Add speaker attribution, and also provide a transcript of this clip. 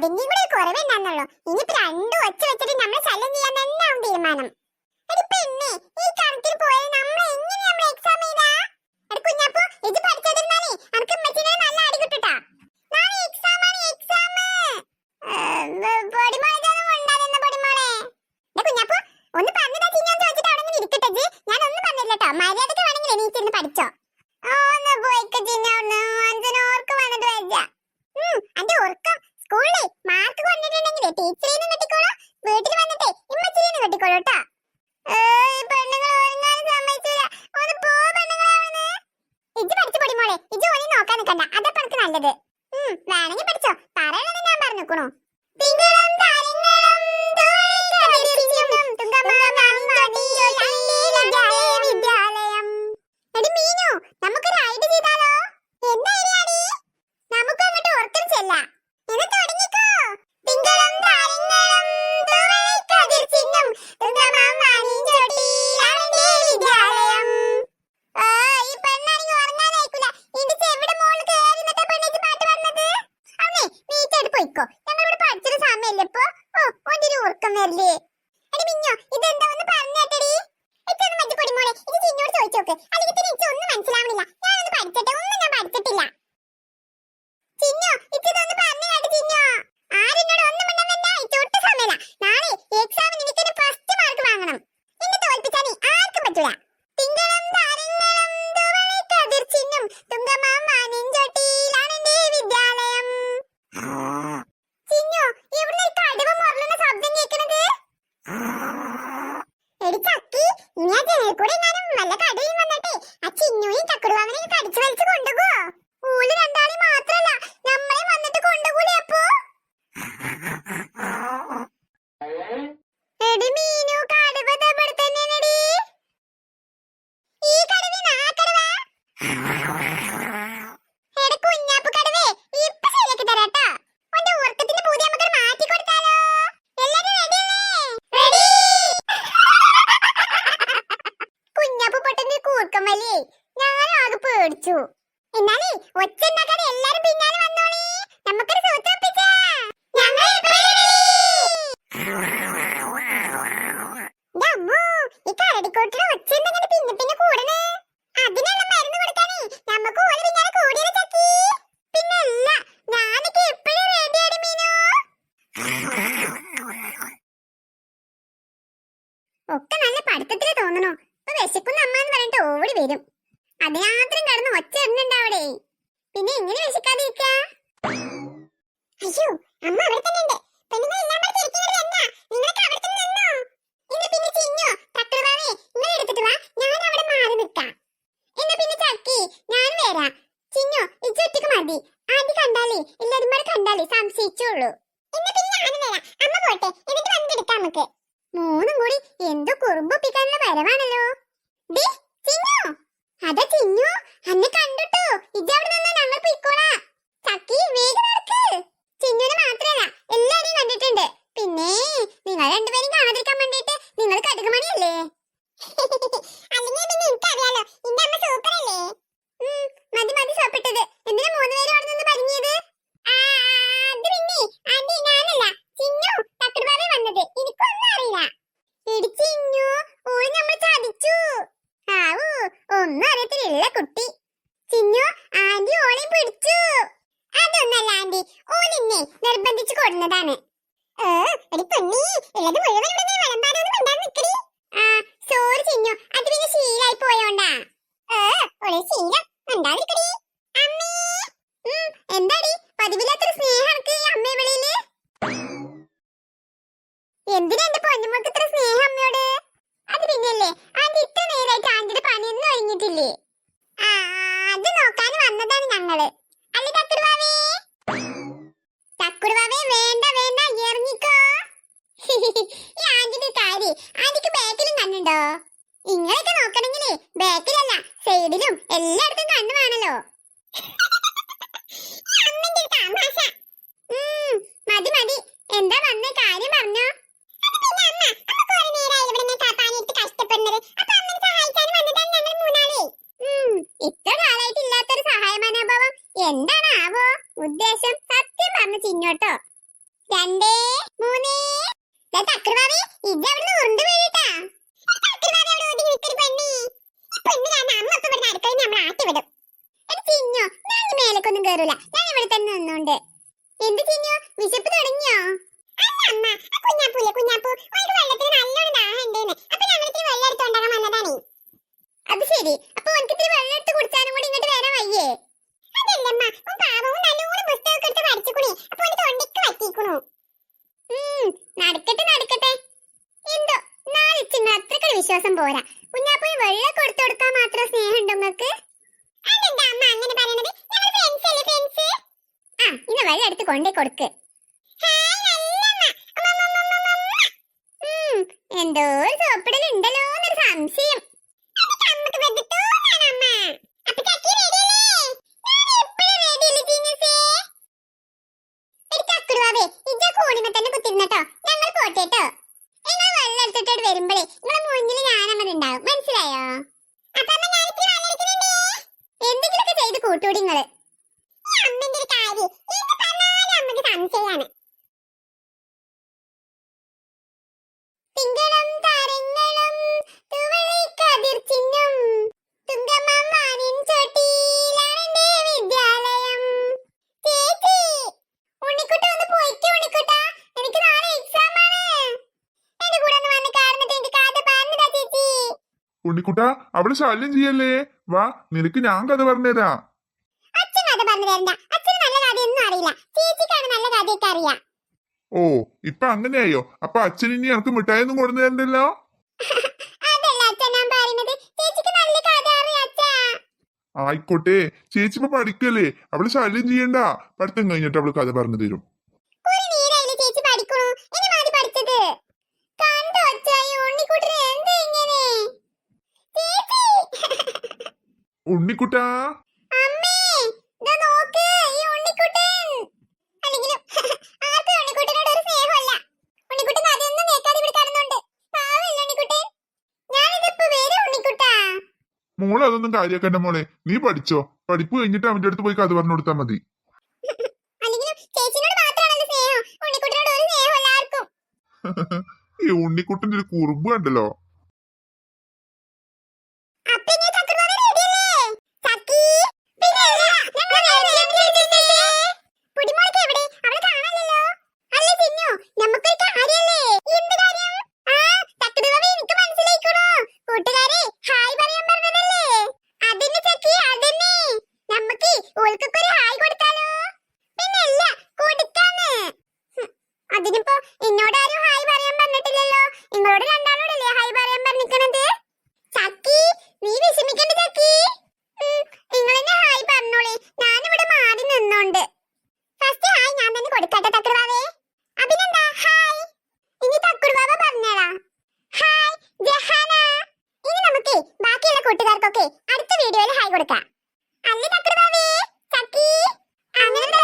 Speaker 1: അതിന്റെയും കൂടെ കുറവുണ്ടാന്നുള്ളൂ. ഇനിയിപ്പോ രണ്ടും ഒച്ച വെച്ചിട്ട് നമ്മളെ ശല്യം ചെയ്യാൻ തന്നെ ആവും തീരുമാനം. എടി പെണ്ണെ, ഈ കണക്കിന് പോയാൽ നമ്മൾ എങ്ങനെ നമ്മൾ എക്സാം ചെയ്താ? എടി കുഞ്ഞാപ്പോ, ഇത് പഠിച്ചതിരുന്നാലേ അനക്ക് ഉമ്മച്ചിനെ നല്ല അടി കിട്ടുട്ടാ. നാളെ എക്സാം ആണ്, എക്സാം. പൊടിമോളെ ഉണ്ടാകുന്ന പൊടിമോളെ. എടി കുഞ്ഞാപ്പോ, ഒന്ന് പറഞ്ഞതാ ചിന്നു ചോദിച്ചിട്ട് അവിടെ ഇങ്ങനെ ഇരിക്കട്ടെ. ഞാൻ ഒന്നും പറഞ്ഞില്ല കേട്ടോ. മര്യാദക്ക് വേണമെങ്കിൽ എണീറ്റിരുന്ന് പഠിച്ചോ. ഒന്ന് പോയിക്ക ചിന്നു, ഓർക്ക് വന്നത് വെച്ച അന്റെ ഓർക്കം സ്കൂളിലെ മാർക്ക് കൊണ്ടിട്ടുണ്ടെങ്കിലേ ടീച്ചറിന്ന് കിട്ടിക്കോളൂ, വീട്ടിൽ വന്നിട്ടേ ഇമ്മച്ചിന്ന് കിട്ടിക്കോളൂ കേട്ടോ. പെണ്ണുങ്ങൾ ഒരുങ്ങാനും സമ്മതിച്ചില്ല. ഒന്ന് പോ പെണ്ണുങ്ങളാവുന്നേ. ഇജ്ജ് പഠിച്ചു പൊടിമോളെ, ഇജ്ജ് ഓനെ നോക്കാൻ നിൽക്കണ്ട, അതാ പണക്ക് നല്ലത്. വേണമെങ്കിൽ പഠിച്ചോ, പറയണെന്ന് ഞാൻ പറഞ്ഞിക്കണു. നമുക്കൊരു ഐഡിയ ചെയ്താലോ? എന്താ ഐഡിയ? നമുക്ക് അങ്ങോട്ട് ഓർക്കാൻ ചെല്ല. ഇത് തുടങ്ങിക്കോ. തിങ്കളും താരങ്ങളും തൂവളക്കതിർ ചിഹ്നം തുങ്കമാമാനിൻ ചൊട്ടിയിലാണെന്റെ വിദ്യാലയം. ഈ പെണ്ണാണെങ്കിൽ ഉറങ്ങാനായിക്കൂല. ഇതിന്റെ ചെവിടെ മോള് കയറി നിന്നിട്ട് പെണ്ണേച്ച് പാട്ട് പറഞ്ഞത്. അവനെ നീറ്റായിട്ട് പോയിക്കോ, ഞങ്ങളിവിടെ പഠിച്ചൊരു സമയല്ലേ ഇപ്പൊ. ഒന്നിരി ഉറക്കം വരില്ലേ? എടി മിഞ്ഞോ, ഇതെന്താ ഒന്ന് പറഞ്ഞേട്ടടി. ഇതൊന്നും മറ്റു പൊടിമോളെ, ഇത് ചിന്നോട് ചോദിച്ചോക്ക്. അല്ലെങ്കിൽ പിന്നെ ഒന്നും മനസ്സിലാവണില്ല. ഞാനൊന്ന് പഠിച്ചട്ടെ. ഒന്നും ഞാൻ പഠിച്ചിട്ടില്ല. ചിന്നോ, ഇതൊന്ന് പറഞ്ഞു കേട്ട് ചിന്നോ. ആരെന്നോട് ഒന്നും മിണ്ടണ്ട, ഇതൊട്ട് സമയമില്ല. നാളെ എക്സാമിന് എനിക്കൊരു ഫസ്റ്റ് മാർക്ക് വാങ്ങണം. എന്നെ തോൽപ്പിച്ചാൽ ആർക്കും പറ്റൂല. തിങ്കളും താരങ്ങളും തൂവളക്കതിർ ചിഹ്നം തുങ്കമാമാനിൻ ചൊട്ടിയിലാണെന്റെ വിദ്യാലയം. ചിന്നോ, എവിടുന്ന ഈ കടുവ മുരളുന്ന ശബ്ദം കേൾക്കണത്? എടി ചക്കി, ഇനി ആ ജനൽ കൂടെ എങ്ങാനും വല്ല കടുവയും വന്നിട്ടേ ആ ചിന്നുയും ചക്കുടുവാങ്ങനെയും കടിച്ചു വലിച്ചു കൊണ്ടുപോ. ഊല് രണ്ടാളി മാത്രല്ല, നമ്മളെ വന്നിട്ട് കൊണ്ടുപോകൂലേ അപ്പോ? എടി മീനു, കടുവ ഇവിടെ തന്നെയാണെടി. ഈ കടുവ ആ കടുവ. എടി കുഞ്ഞാപ്പ് കടുവേ, ഇപ്പൊ ശരിയാക്കി തരാട്ടോ. ഓന്റെ ഉറക്കത്തിന്റെ പൂതി നമുക്ക് മാറ്റി കൊടുത്താലോ? എല്ലാരും റെഡിയല്ലേ? റെഡി. കുഞ്ഞാപ്പ് പൊട്ടന്റെ കൂർക്കം വലിയേ, ഞാനാകെ പേടിച്ചു. എന്നാലേ ഒച്ച ഉണ്ടാക്കാതെ എല്ലാരും പിന്നാലെ വന്നോളി. നമുക്കൊരു സൂത്രപ്പിച്ചാ. ഈ കരടിക്കോട്ടിലെ ഒച്ച എന്തെങ്കിലും പിന്നെ പിന്നെ കൂടണേ. അതിനുള്ള മരുന്ന് കൊടുക്കാനേ നമുക്ക് ഓല് പിന്നാലെ കൂടിയത് ചക്കി. പിന്നെ അല്ല, ഞാനൊക്കെ എപ്പോഴും റെഡിയാണ് മീനു. ഒക്കെ നല്ല പഠിത്തത്തില് തോന്നണോ? ഇപ്പൊ വിശക്കുന്ന അമ്മ എന്ന് പറഞ്ഞിട്ട് ഓടി വരും. അതിനാത്രം കിടന്ന് ഒച്ച ഇടുന്നുണ്ടാവടേ. പിന്നെ എങ്ങനെ വിശക്കാതിരിക്ക? അയ്യോ, അമ്മ അവിടെ തന്നെ ഉണ്ട്. പെണ്ണുങ്ങൾ എല്ലാം കൂടെ തിരിക്കുന്നത് എന്നാ? നിങ്ങളൊക്കെ അവിടെ തന്നെ നിന്നോ? ഇന്ന് പിന്നെ ചിഞ്ഞോ തക്കടുവാവേ, നിങ്ങൾ എടുത്തിട്ട് വാ, ഞാൻ അവിടെ മാറി നിൽക്കാം. എന്നാ പിന്നെ ചക്കി, ഞാൻ വരാം. ചിഞ്ഞോ, ഇച്ചൊറ്റക്ക് മതി. ആദ്യം കണ്ടാലേ എല്ലാരും കൂടെ കണ്ടാലേ സംശയിച്ചോളൂ. എന്നാ പിന്നെ ഞാനും വരാം. അമ്മ പോട്ടെ, എന്നിട്ട് വന്നെടുക്കാം നമുക്ക്. മൂന്നും കൂടി എന്തോ കുറുമ്പൊപ്പിക്കാനുള്ള വരവാണല്ലോ. ദേ ചിഞ്ഞോ, അതാ ചിഞ്ഞു, അന്നെ കണ്ടുട്ടോ. ഇജവിടെ നിന്നാ ഞങ്ങൾ പോയിക്കോളാ. ചക്കി വേഗം നടക്ക്. ചിന്നുനെ മാത്രല്ല എല്ലാരെയും കണ്ടിട്ടുണ്ട്. പിന്നെ നിങ്ങൾ രണ്ടുപേരും കാണാതിരിക്കാൻ വേണ്ടിട്ട് നിങ്ങൾ കടുകുമണിയല്ലേ? അല്ലെങ്കിൽ പിന്നെ എനിക്കറിയാലോ, എന്റെ അമ്മ സൂപ്പർ അല്ലേ. മതി മതി സോപ്പിട്ടത്. എന്തിനാ മൂന്നുപേരും അവിടെ നിന്ന് പറഞ്ഞത്? അത് പിന്നെ അത് ഞാനല്ല, ചിന്നു തക്കടുപാവേ വന്നത്. എനിക്കൊന്നും അറിയില്ല. എടി ചിന്നു, ഓള് നമ്മൾ ചതിച്ചു. ആവൂ, ഒന്നും അറിയത്തില്ല കുട്ടി. ചിന്നു, ആന്റി ഓളെയും പിടിച്ചു. അതൊന്നല്ല ആന്റി, ഓളിന്നെ നിർബന്ധിച്ചു കൊടുന്നതാണ്. എടി പൊന്നി, ഉള്ളത് മുഴുവൻ ഇവിടെ വിളമ്പാനൊന്നും ഉണ്ടാകും നിക്കടി. സോറി ചിന്നു, അത് പിന്നെ ശീലായി പോയോണ്ടാ. ഒരേ ശീലം ഉണ്ടാതിരിക്കടി. അമ്മേ, എന്താടി പതിവില്ലാത്തൊരു സ്നേഹം അമ്മയെ വിളിയില്? എന്തിനാ എന്റെ പൊന്നുമോൾക്ക് ഇത്ര സ്നേഹം അമ്മയോട്? അത് പിന്നെയല്ലേ, ആന്റി ഇത്ര നേരമായിട്ട് ആന്റിയുടെ പണിയൊന്നും കഴിഞ്ഞിട്ടില്ലേ? അത് നോക്കാൻ വന്നതാണ് ഞങ്ങള്. അല്ലേ തക്കുടുവാവേ? തക്കുടുവാവേ, വേണ്ട വേണ്ട, ഇറങ്ങിക്കോ. ഈ ആന്റിന്റെ കാര്യം ആന്റിക്ക് ബാക്കിലും കണ്ണുണ്ടോ? ഇങ്ങളൊക്കെ നോക്കണെങ്കിലേ ബാക്കിലല്ല, സൈഡിലും എല്ലായിടത്തും കണ്ണു വേണല്ലോ. മതി മതി, എന്താ വന്ന കാര്യം പറഞ്ഞോ? ഇത്ര കാലായിട്ട് ഇല്ലാത്തൊരു സഹായ മനോഭാവം എന്താണാവോ ഉദ്ദേശം? സത്യം പറഞ്ഞു ചിന്നോട്ടോ. ശരി. അപ്പൊ ഓൻക്ക് ഇത്തിരി വെള്ളം എടുത്ത് കുടിച്ചാനും കൂടി ഇങ്ങോട്ട് വരാൻ വയ്യേ? അതല്ലമ്മ, ഓൻ പാവം നല്ലോണം പുസ്തകമൊക്കെ എടുത്ത് പഠിച്ചുക്കുണേ. അപ്പൊ ഓന് തൊണ്ടയ്ക്ക് പറ്റിക്കുണു. നടക്കട്ടെ നടക്കട്ടെ. എന്തോ നാലിച്ചിങ്ങ അത്രയ്ക്ക് വിശ്വാസം പോരാ. കുഞ്ഞാപ്പോയി വെള്ളം കൊടുത്തു കൊടുക്കാൻ മാത്രം സ്നേഹം ഉണ്ടോ നിങ്ങൾക്ക്? അതെന്താ അമ്മ അങ്ങനെ പറയണത്? ഞങ്ങൾ ഫ്രണ്ട്സ് അല്ലേ ഫ്രണ്ട്സ്? ആ ഇന്ന് വെള്ളം എടുത്ത് കൊണ്ടേ കൊടുക്ക്. എന്തോ സോപ്പിടലുണ്ടല്ലോ എന്നൊരു സംശയം. വരുമ്പോഴേ നിങ്ങളെ മുന്നിൽ ഞാനമ്മതുണ്ടാവും, മനസ്സിലായോ? എന്തെങ്കിലുമൊക്കെ ചെയ്ത് കൂട്ടൂടി നിങ്ങള്. അമ്മന്റെ ഒരു കാര്യം എന്ത് പറഞ്ഞാലും അമ്മക്ക് സംശയമാണ്. തിങ്കളും താരങ്ങളും തുവളിക്കതിർച്ചിന്നും തുങ്കമ്മമാനിൻ ചോട്ടിയിലാണെന്റെ വിദ്യാലയം. ചേച്ചി ഉണ്ണിക്കുട്ട ഒന്ന് പോയിക്കോ. ഉണ്ണിക്കുട്ട എനിക്ക് നാളെ എക്സാം ആണ്. എന്റെ കൂടെ ഒന്ന് വന്ന് കാരണത്തെ എനിക്ക് കഥ പറഞ്ഞതാ ചേച്ചി.
Speaker 2: ഉണ്ണിക്കുട്ട അവള് ശല്യം ചെയ്യല്ലേ, വാ നിനക്ക് ഞാൻ കഥ പറഞ്ഞുതരാം.
Speaker 1: അച്ഛൻ കഥ പറഞ്ഞു തരണ്ട. അച്ഛന് നല്ല കഥയൊന്നും അറിയില്ല. ചേച്ചിക്കാണ് നല്ല കഥയൊക്കെ അറിയാം.
Speaker 2: ഓ ഇപ്പൊ അങ്ങനെയായോ? അപ്പൊ അച്ഛൻ ഇനി എനക്ക് മിഠായൊന്നും കൊടുന്നു തരണ്ടല്ലോ.
Speaker 1: അതല്ല അച്ഛൻ ഞാൻ പറയുന്നത്, ചേച്ചിക്ക് നല്ല കഥ അറിയാം അച്ഛാ.
Speaker 2: ആയിക്കോട്ടെ, ചേച്ചി ഇപ്പൊ പഠിക്കല്ലേ, അവള് ശല്യം ചെയ്യണ്ട. പഠിത്തം കഴിഞ്ഞിട്ട് അവള് കഥ പറഞ്ഞു തരും.
Speaker 1: ഒരു നേരായില്ലേ ചേച്ചി പഠിക്കണു. ഇനി മതി പഠിച്ചത്. കണ്ടോ അച്ഛാ ഈ ഉണ്ണിക്കുട്ടന് എന്താ ഇങ്ങനെ? ചേച്ചി
Speaker 2: ഉണ്ണിക്കുട്ടാ
Speaker 1: അമ്മേ ദാ നോക്ക് ഈ ഉണ്ണിക്കുട്ടൻ. അല്ലെങ്കിലും ആർക്കും ഉണ്ണിക്കുട്ടനോട് ഒരു സ്നേഹമല്ല. ഉണ്ണിക്കുട്ടൻ കഥയൊന്നും കേൾക്കാതെ ഇവിടെ കിടന്നുണ്ട്. പാവല്ലേ ഉണ്ണിക്കുട്ടൻ? ഞാനിതിപ്പോ വരും ഉണ്ണിക്കുട്ടാ.
Speaker 2: മോളെ അതൊന്നും കാര്യാക്കണ്ട മോളെ, നീ പഠിച്ചോ. പഠിപ്പ് കഴിഞ്ഞിട്ട് അവന്റെ അടുത്ത് പോയി കഥ പറഞ്ഞു കൊടുത്താൽ മതി.
Speaker 1: അല്ലെങ്കിലും ചേച്ചിനോട് മാത്രമാണല്ലോ സ്നേഹം, ഉണ്ണിക്കുട്ടനോട് ഒരു സ്നേഹമല്ല ആർക്കും.
Speaker 2: ഈ ഉണ്ണിക്കുട്ടന്റെ ഒരു കുറുമ്പ് കണ്ടല്ലോ.
Speaker 1: അപ്പൊ ഇനി ചക്രവാള റെഡിയല്ലേ? ചക്കി പിന്നെ പുടിമോൾക്ക് എവിടെ? അവളെ കാണാനില്ലല്ലോ. അല്ല ചിന്നു, നമുക്കൊരു കാര്യല്ലേ? എന്ത് കാര്യം? ആ ചക്രവാള എനിക്ക് മനസ്സിലായിക്കണു. കൂട്ടുകാരെ ഹായ് പറയാൻ പറഞ്ഞതല്ലേ? അതിന് ചക്കി അതന്നെ. നമുക്ക് ഓൾക്കൊക്കെ ഒരു ഹായ് കൊടുത്താലോ? പിന്നല്ല കൊടുക്കാന്ന്. അതിനിപ്പോ എന്നോടാരും ഹായ് പറയാൻ പറഞ്ഞിട്ടില്ലല്ലോ. നിങ്ങളോട് രണ്ടാളോടല്ലേ ഹായ് പറയാൻ പറഞ്ഞിരിക്കണത്? ചക്കി നീ വിഷമിക്കണ്ട ചക്കി. നിങ്ങൾ തന്നെ ഹായ് പറഞ്ഞോളി, ഞാനിവിടെ മാറി നിന്നോണ്ട്. ഫസ്റ്റ് ഹായ് ഞാൻ തന്നെ കൊടുക്കട്ടെ തക്കുറുവാവേ. അഭിനന്ദ ഹായ്. ഇനി തക്കുറുവാവ പറഞ്ഞോളാ. ഹായ് ജഹാന. ഇനി നമുക്ക് ബാക്കിയുള്ള കൂട്ടുകാർക്കൊക്കെ അടുത്ത വീഡിയോയിൽ ഹായ് കൊടുക്കാം. അല്ലേ തക്കുറുവാവേ? ചക്കി അങ്ങനെ